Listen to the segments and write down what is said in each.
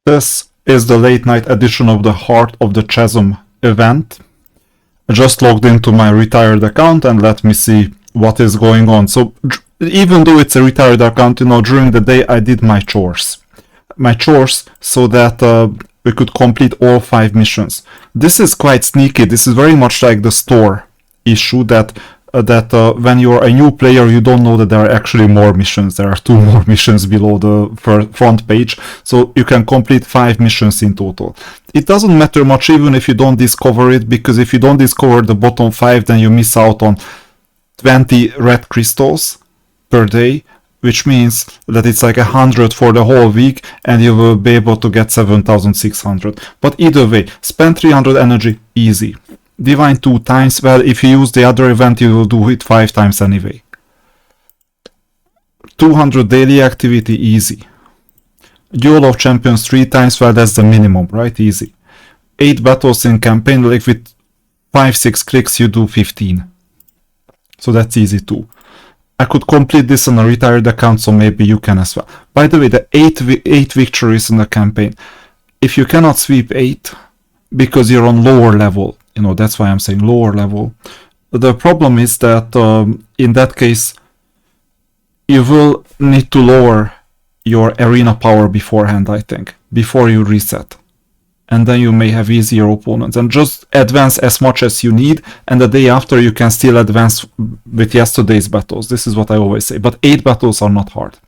This is the late night edition of the Heart of the Chasm event. I just logged into my retired account and let me see what is going on. So even though it's a retired account, during the day I did my chores. So that we could complete all 5 missions. This is quite sneaky. This is very much like the store issue that when you're a new player, you don't know that there are actually more missions. There are 2 more missions below the front page, so you can complete 5 missions in total. It doesn't matter much even if you don't discover it, because if you don't discover the bottom 5, then you miss out on 20 red crystals per day, which means that it's like 100 for the whole week, and you will be able to get 7,600. But either way, spend 300 energy, easy. Divine 2 times, well, if you use the other event, you will do it 5 times anyway. 200 daily activity, easy. Duel of Champions 3 times, well, that's the minimum, right? Easy. 8 battles in campaign, like with 5-6 clicks, you do 15. So that's easy too. I could complete this on a retired account, so maybe you can as well. By the way, the 8 victories in the campaign. If you cannot sweep 8, because you're on lower level, that's why I'm saying lower level. The problem is that in that case, you will need to lower your arena power beforehand, I think, before you reset. And then you may have easier opponents. And just advance as much as you need, and the day after you can still advance with yesterday's battles. This is what I always say. But 8 battles are not hard.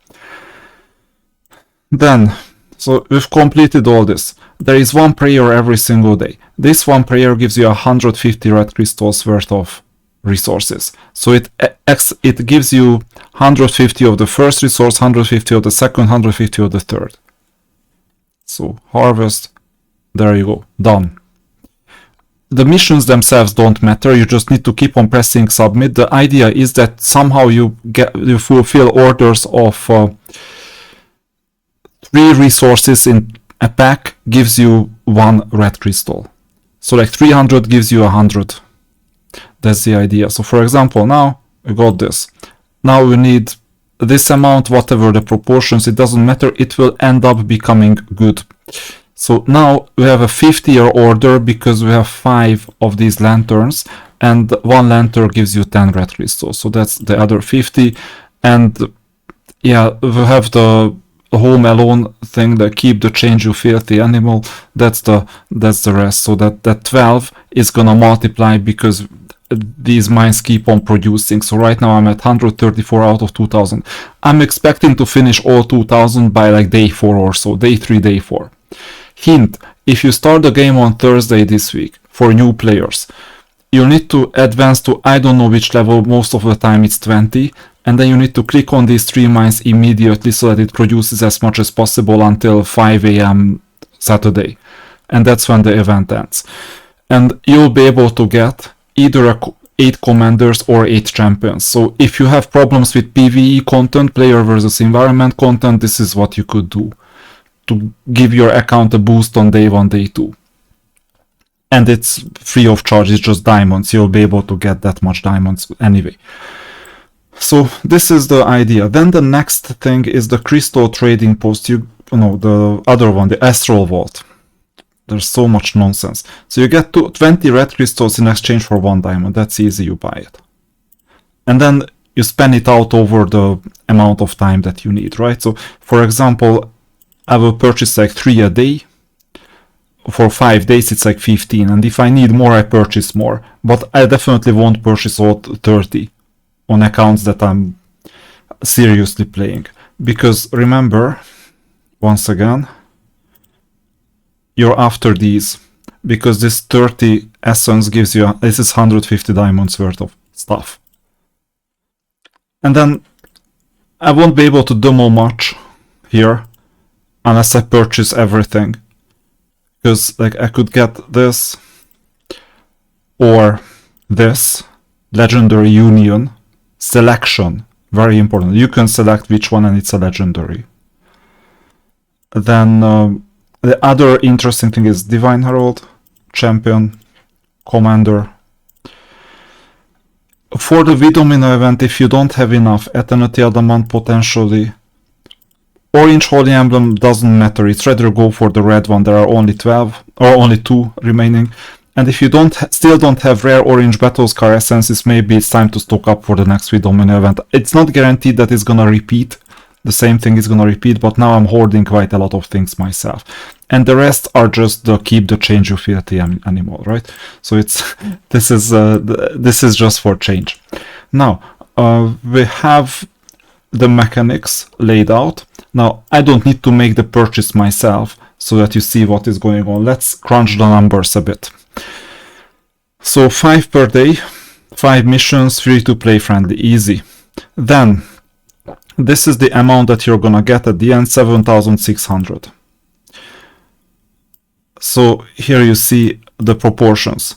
Then, so we've completed all this. There is 1 prayer every single day. This 1 prayer gives you 150 red crystals worth of resources. So it gives you 150 of the first resource, 150 of the second, 150 of the third. So harvest, there you go, done. The missions themselves don't matter, you just need to keep on pressing submit. The idea is that somehow you fulfill orders of 3 resources in a pack gives you 1 red crystal. So like 300 gives you 100. That's the idea. So for example, now we got this. Now we need this amount, whatever the proportions, it doesn't matter, it will end up becoming good. So now we have a 50-year order because we have 5 of these lanterns, and 1 lantern gives you 10 red crystals. So that's the other 50. And yeah, we have the Home Alone thing, the keep the change you filthy animal, that's the rest. So that 12 is gonna multiply because these mines keep on producing. So right now I'm at 134 out of 2000. I'm expecting to finish all 2000 by like day 4 or so, day 3, day 4. Hint, if you start the game on Thursday this week for new players, you'll need to advance to I don't know which level, most of the time it's 20, and then you need to click on these 3 mines immediately so that it produces as much as possible until 5 AM Saturday. And that's when the event ends. And you'll be able to get either 8 commanders or 8 champions. So if you have problems with PvE content, player versus environment content, this is what you could do to give your account a boost on day 1, day 2. And it's free of charge, it's just diamonds. You'll be able to get that much diamonds anyway. So this is the idea. Then the next thing is the crystal trading post. The other one, the astral vault. There's so much nonsense. So you get 20 red crystals in exchange for 1 diamond. That's easy, you buy it. And then you spend it out over the amount of time that you need, right? So for example, I will purchase like 3 a day. For 5 days it's like 15, and if I need more I purchase more. But I definitely won't purchase all 30 on accounts that I'm seriously playing. Because remember, once again, you're after these. Because this 30 essence gives you, this is 150 diamonds worth of stuff. And then I won't be able to demo much here unless I purchase everything. Because like I could get this or this legendary union selection, very important. You can select which one and it's a legendary. Then the other interesting thing is Divine Herald, Champion, Commander. For the Vidomino event, if you don't have enough Eternity Adamant potentially, Orange Holy Emblem doesn't matter. It's rather go for the red one. There are only 12 or only 2 remaining. And if you still don't have rare Orange Battle Scar essences, maybe it's time to stock up for the next Domino event. It's not guaranteed that it's gonna repeat. The same thing is gonna repeat, but now I'm hoarding quite a lot of things myself. And the rest are just the keep the change utility animal, right? So this is just for change. Now we have the mechanics laid out. Now I don't need to make the purchase myself so that you see what is going on. Let's crunch the numbers a bit. So 5 per day, 5 missions, free to play, friendly, easy. Then this is the amount that you're gonna get at the end, 7,600. So here you see the proportions.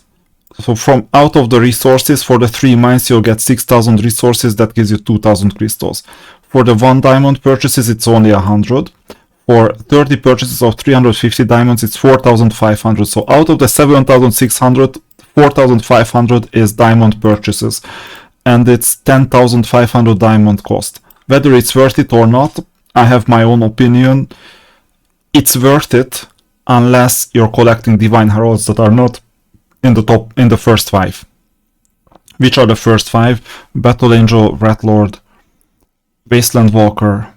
So from out of the resources, for the 3 mines you'll get 6,000 resources, that gives you 2,000 crystals. For the 1 diamond purchases it's only 100. For 30 purchases of 350 diamonds it's 4,500. So out of the 7,600, 4,500 is diamond purchases, and it's 10,500 diamond cost. Whether it's worth it or not, I have my own opinion. It's worth it unless you're collecting Divine Heralds that are not in the first 5. Which are the first 5? Battle Angel, Rat Lord, Wasteland Walker,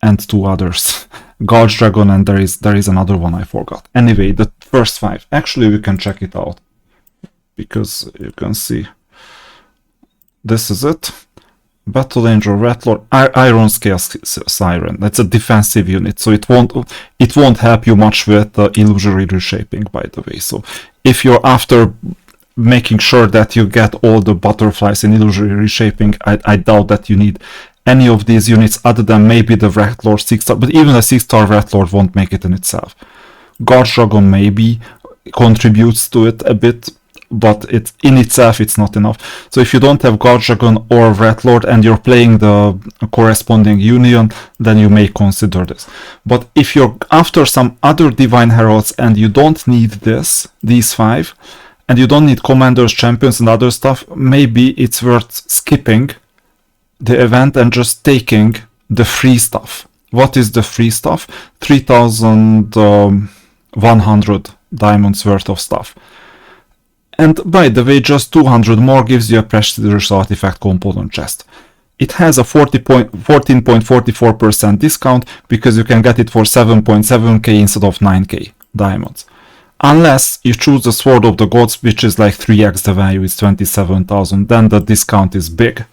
and 2 others. Gouge Dragon, and there is another one I forgot. Anyway, the first 5. Actually, we can check it out because you can see this is it. Battle Angel, Rat Lord, Iron Scale Siren. That's a defensive unit, so it won't help you much with illusory reshaping, by the way. So if you're after making sure that you get all the butterflies in illusory reshaping, I doubt that you need any of these units other than maybe the Rat Lord 6-star, but even a 6-star Rat Lord won't make it in itself. Gouge Dragon maybe contributes to it a bit, but in itself it's not enough. So if you don't have Gouge Dragon or Rat Lord and you're playing the corresponding union, then you may consider this. But if you're after some other Divine Heralds and you don't need these 5, and you don't need Commanders, Champions and other stuff, maybe it's worth skipping the event and just taking the free stuff. What is the free stuff? 3,100 diamonds worth of stuff. And by the way, just 200 more gives you a prestigious artifact component chest. It has a 14.44% discount because you can get it for 7.7k instead of 9k diamonds. Unless you choose the Sword of the Gods, which is like 3x the value, is 27,000, then the discount is big.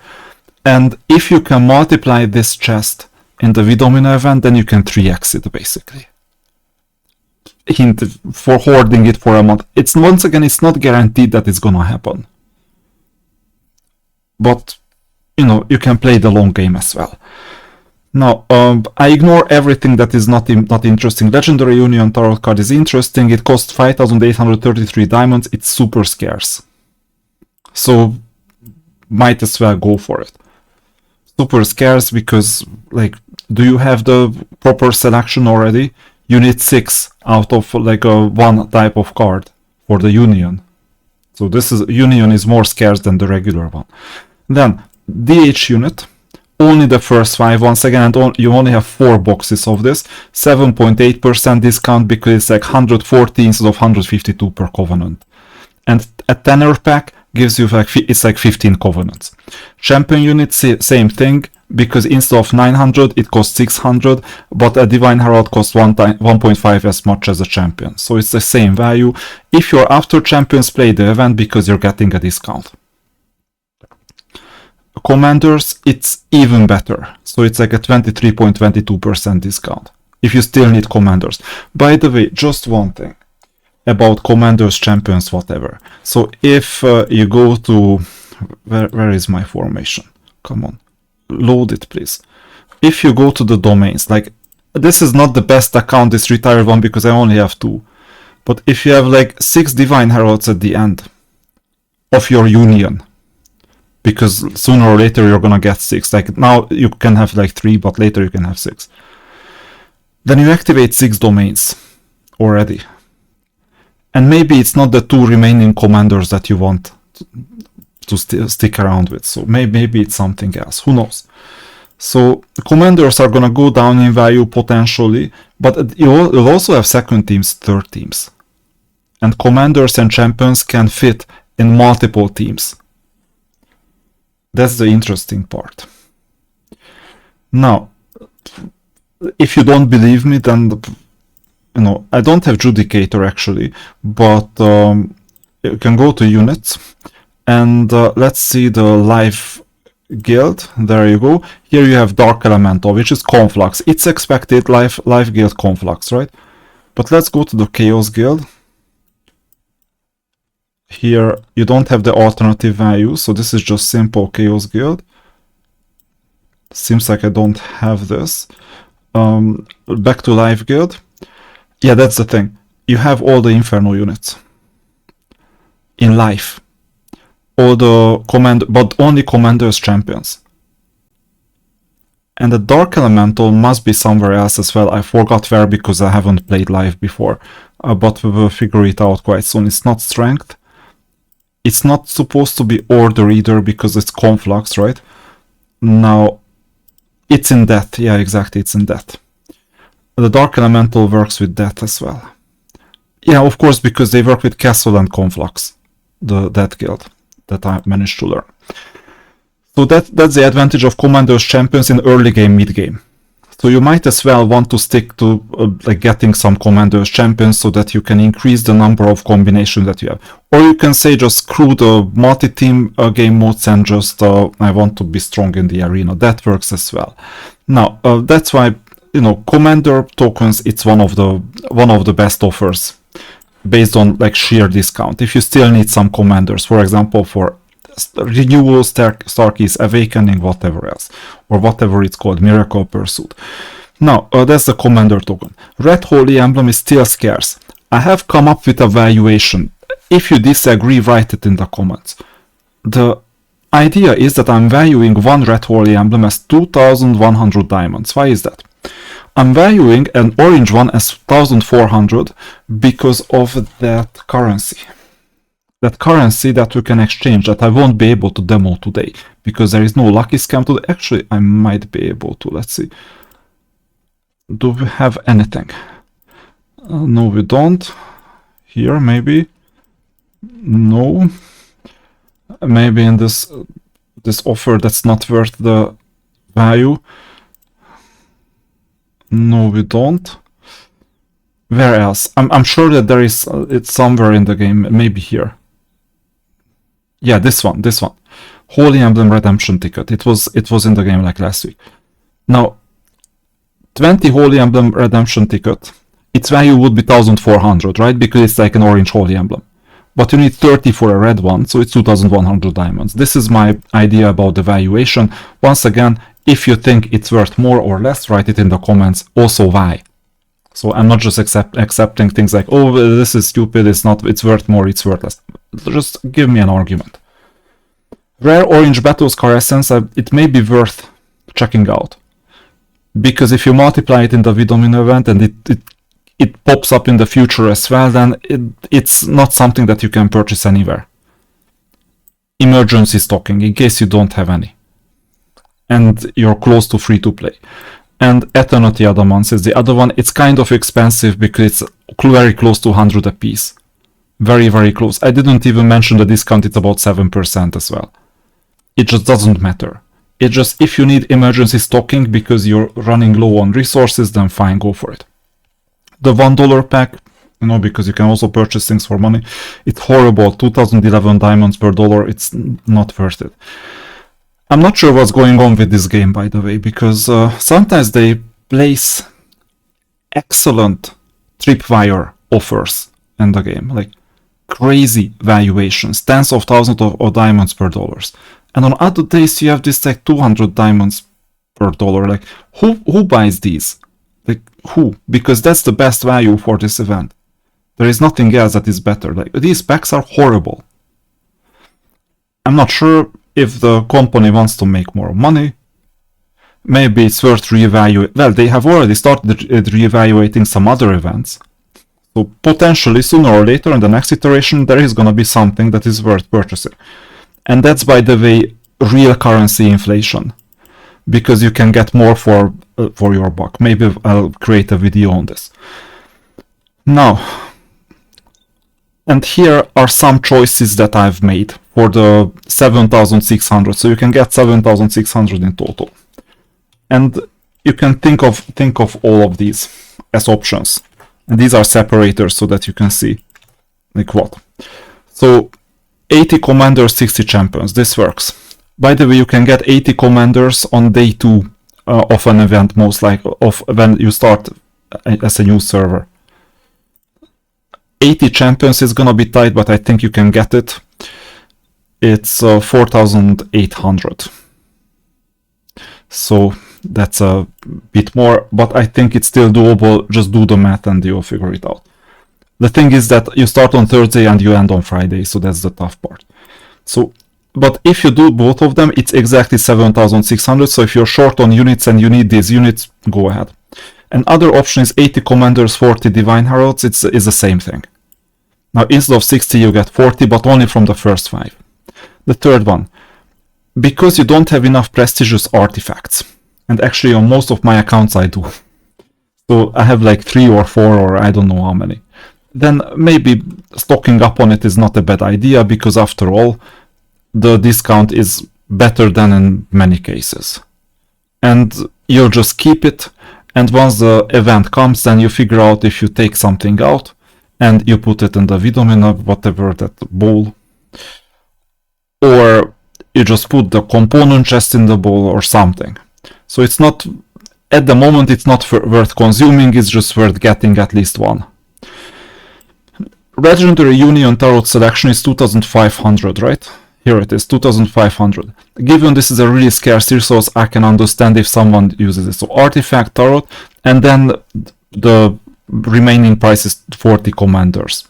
And if you can multiply this chest in the Domino event, then you can 3x it basically. Hint for hoarding it for a month. Once again, it's not guaranteed that it's gonna happen. But you can play the long game as well. Now, I ignore everything that is not interesting. Legendary Union Tarot card is interesting. It costs 5,833 diamonds. It's super scarce. So, might as well go for it. Super scarce because, like, do you have the proper selection already? You need 6 out of, like, one type of card for the Union. So, Union is more scarce than the regular one. Then, DH unit. Only the first 5 once again, and you only have 4 boxes of this. 7.8% discount because it's like 140 instead of 152 per covenant. And a tenner pack gives you it's like 15 covenants. Champion unit, same thing, because instead of 900 it costs 600, but a Divine Herald costs 1.5 as much as a champion. So it's the same value. If you're after champions, play the event because you're getting a discount. Commanders, it's even better. So it's like a 23.22% discount if you still need commanders. By the way, just one thing about commanders, champions, whatever. So if you go to where is my formation? Come on, load it please. If you go to the domains, like, this is not the best account, this retired one, because I only have 2. But if you have like 6 Divine Heralds at the end of your union, because sooner or later you're gonna get 6. Like, now you can have like 3, but later you can have 6. Then you activate 6 domains already. And maybe it's not the 2 remaining commanders that you want to stick around with. So maybe it's something else. Who knows? So commanders are gonna go down in value potentially, but you'll also have second teams, third teams. And commanders and champions can fit in multiple teams. That's the interesting part. Now, if you don't believe me, then I don't have Judicator actually, but you can go to units and let's see the live guild. There you go. Here you have Dark Elemental, which is Conflux. It's expected live guild Conflux, right? But let's go to the Chaos guild. Here you don't have the alternative value, so this is just simple Chaos guild. Seems like I don't have this. Back to live guild. Yeah, that's the thing. You have all the Inferno units in life. All the but only commanders champions. And the Dark Elemental must be somewhere else as well. I forgot where because I haven't played live before. But we will figure it out quite soon. It's not strength. It's not supposed to be order either because it's Conflux, right? Now, it's in death. Yeah, exactly, it's in death. The Dark Elemental works with death as well. Yeah, of course, because they work with Castle and Conflux, the Death Guild that I managed to learn. So that's the advantage of Commander's Champions in early game, mid game. So you might as well want to stick to like getting some Commander's Champions so that you can increase the number of combinations that you have. Or you can say just screw the multi-team game modes and just I want to be strong in the arena. That works as well. Now that's why Commander tokens, it's one of the best offers based on like sheer discount. If you still need some commanders, for example, for Renewal, Starkeys, Awakening, whatever else, or whatever it's called, Miracle Pursuit. Now, that's the commander token. Red Holy Emblem is still scarce. I have come up with a valuation. If you disagree, write it in the comments. The idea is that I'm valuing one Red Holy Emblem as 2,100 diamonds. Why is that? I'm valuing an orange one as 1,400 because of that currency. That currency that we can exchange that I won't be able to demo today because there is no lucky scam today. Actually, I might be able to. Let's see. Do we have anything? No, we don't. Here, maybe. No. Maybe in this offer that's not worth the value. No, we don't. Where else? I'm sure that there is. It's somewhere in the game. Maybe here. Yeah, this one. Holy Emblem Redemption ticket. It was in the game like last week. Now, 20 Holy Emblem Redemption ticket. Its value would be 1,400, right? Because it's like an orange Holy Emblem. But you need 30 for a red one, so it's 2,100 diamonds. This is my idea about the valuation. Once again, if you think it's worth more or less, write it in the comments. Also, why? So I'm not just accepting things like, oh, this is stupid, it's worth more, it's worth less. Just give me an argument. Rare Orange Battle Scar Essence, it may be worth checking out. Because if you multiply it in the Widomin event and it pops up in the future as well, then it's not something that you can purchase anywhere. Emergency stocking, in case you don't have any. And you're close to free to play. And Eternity Adamants is the other one. It's kind of expensive because it's very close to 100 a piece. Very, very close. I didn't even mention the discount, it's about 7% as well. It just doesn't matter. It just, if you need emergency stocking because you're running low on resources, then fine, go for it. The $1 pack, because you can also purchase things for money, it's horrible. 2011 diamonds per dollar, it's not worth it. I'm not sure what's going on with this game, by the way, because sometimes they place excellent tripwire offers in the game, like crazy valuations, tens of thousands of diamonds per dollars. And on other days you have this like 200 diamonds per dollar. Like who buys these? Like who? Because that's the best value for this event. There is nothing else that is better. Like these packs are horrible. I'm not sure if the company wants to make more money. Maybe it's worth reevaluating. Well, they have already started reevaluating some other events. So potentially sooner or later in the next iteration there is going to be something that is worth purchasing. And that's, by the way, real currency inflation. because you can get more for your buck. Maybe I'll create a video on this. Now, and here are some choices that I've made for the 7,600. So you can get 7,600 in total. And you can think of all of these as options. And these are separators so that you can see like what. So 80 commanders, 60 champions. This works. By the way, you can get 80 commanders on day 2 of an event, most likely, of when you start as a new server. 80 champions is gonna be tight, but I think you can get it. It's 4,800. So that's a bit more, but I think it's still doable. Just do the math and you'll figure it out. The thing is that you start on Thursday and you end on Friday, so that's the tough part. So, but if you do both of them, it's exactly 7,600. So if you're short on units and you need these units, go ahead. Another option is 80 commanders, 40 divine heralds. It's the same thing. Now instead of 60 you get 40, but only from the first 5. The third one, because you don't have enough prestigious artifacts, and actually on most of my accounts I do. So I have like 3 or 4 or I don't know how many. Then maybe stocking up on it is not a bad idea, because after all, the discount is better than in many cases. And you'll just keep it, and once the event comes, then you figure out if you take something out, and you put it in the Vidomina, whatever, that bowl. Or you just put the component chest in the bowl or something. So it's not, at the moment, it's not worth consuming, it's just worth getting at least one. Legendary Union Tarot selection is 2,500, right? Here it is, 2,500. Given this is a really scarce resource, I can understand if someone uses it. So Artifact Tarot, and then the remaining price is 40 commanders.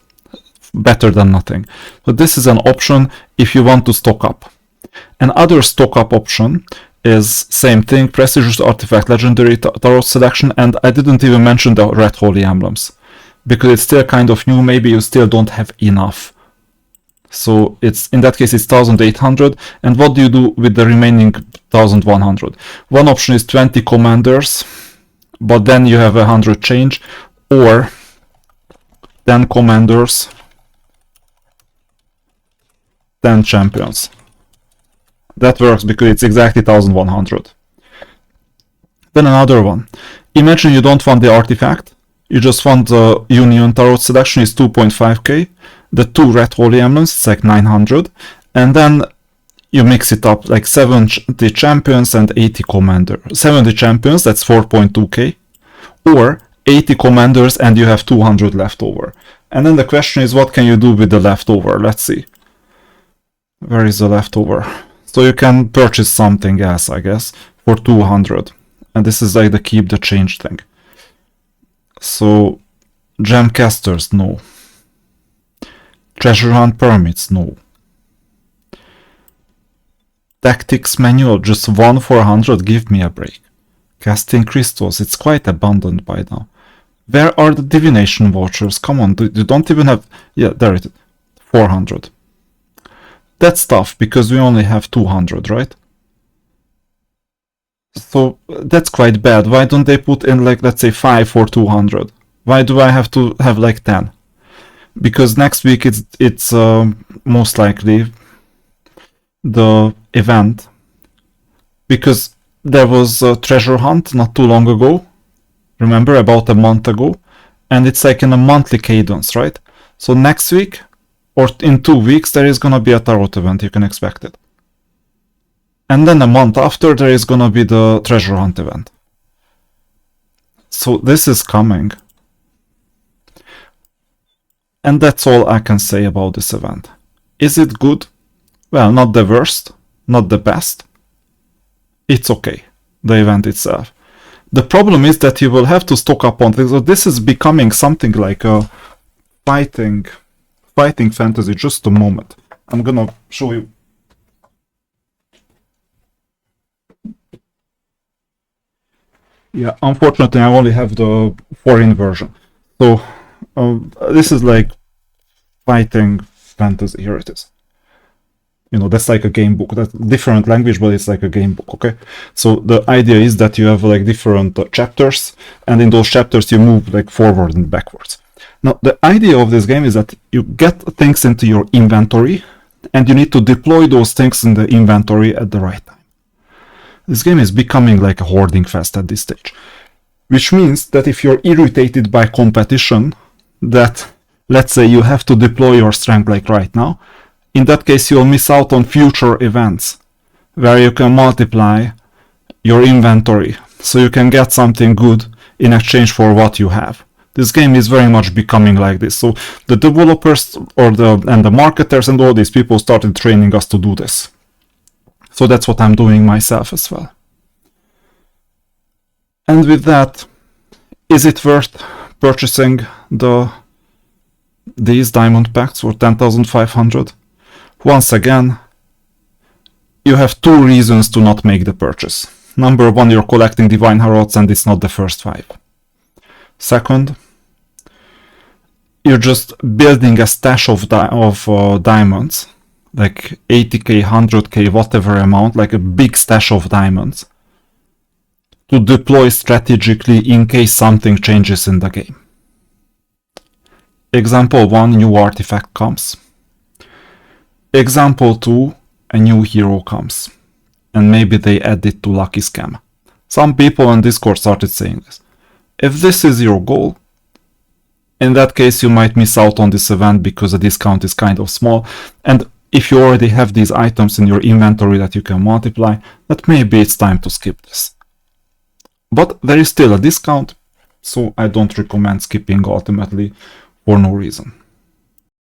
Better than nothing. So this is an option if you want to stock up. Another stock up option is same thing, prestigious artifact, legendary tarot selection, and I didn't even mention the red holy emblems because it's still kind of new. Maybe you still don't have enough. So it's, in that case, it's 1,800. And what do you do with the remaining 1,100? One option is 20 commanders, but then you have 100 change, or 10 commanders, 10 champions. That works because it's exactly 1,100. Then another one. Imagine you don't want the artifact, you just want the Union Tarot selection is 2.5k, the 2 red holy emblems, it's like 900, and then you mix it up like 70 champions and 80 commanders. 70 champions, that's 4.2k, or 80 commanders and you have 200 left over. And then the question is, what can you do with the leftover? Let's see. Where is the leftover? So you can purchase something else, I guess, for 200. And this is like the keep the change thing. So, gem casters, no. Treasure hunt permits, no. Tactics manual, just 1 for 100, give me a break. Casting crystals, it's quite abundant by now. Where are the divination vouchers? Come on, you don't even have... Yeah, there it is. 400. That's tough, because we only have 200, right? So that's quite bad. Why don't they put in, like, let's say 5 for 200? Why do I have to have like 10? Because next week it's most likely the event. Because there was a treasure hunt not too long ago. Remember, about a month ago. And it's like in a monthly cadence, right? So next week, or in 2 weeks, there is gonna be a tarot event, you can expect it. And then a month after, there is gonna be the treasure hunt event. So this is coming. And that's all I can say about this event. Is it good? Well, not the worst, not the best. It's okay, the event itself. The problem is that you will have to stock up on things. So this is becoming something like a fighting fantasy. Just a moment. I'm gonna show you. Yeah, unfortunately I only have the foreign version. So this is like fighting fantasy. Here it is. You know, that's like a game book. That's different language, but it's like a game book, okay? So the idea is that you have like different chapters, and in those chapters you move like forward and backwards. Now, the idea of this game is that you get things into your inventory, and you need to deploy those things in the inventory at the right time. This game is becoming like a hoarding fest at this stage, which means that if you're irritated by competition, that let's say you have to deploy your strength like right now, in that case you'll miss out on future events where you can multiply your inventory so you can get something good in exchange for what you have. This game is very much becoming like this. So the developers and the marketers and all these people started training us to do this. So that's what I'm doing myself as well. And with that, is it worth purchasing these diamond packs for 10,500? Once again, you have two reasons to not make the purchase. Number one, you're collecting Divine Heralds and it's not the first 5. Second, you're just building a stash of diamonds, like 80k, 100k, whatever amount, like a big stash of diamonds, to deploy strategically in case something changes in the game. Example 1, new artifact comes. Example 2, a new hero comes. And maybe they add it to Lucky Scam. Some people on Discord started saying this. If this is your goal, in that case you might miss out on this event because the discount is kind of small, and if you already have these items in your inventory that you can multiply, that maybe it's time to skip this. But there is still a discount, so I don't recommend skipping ultimately for no reason.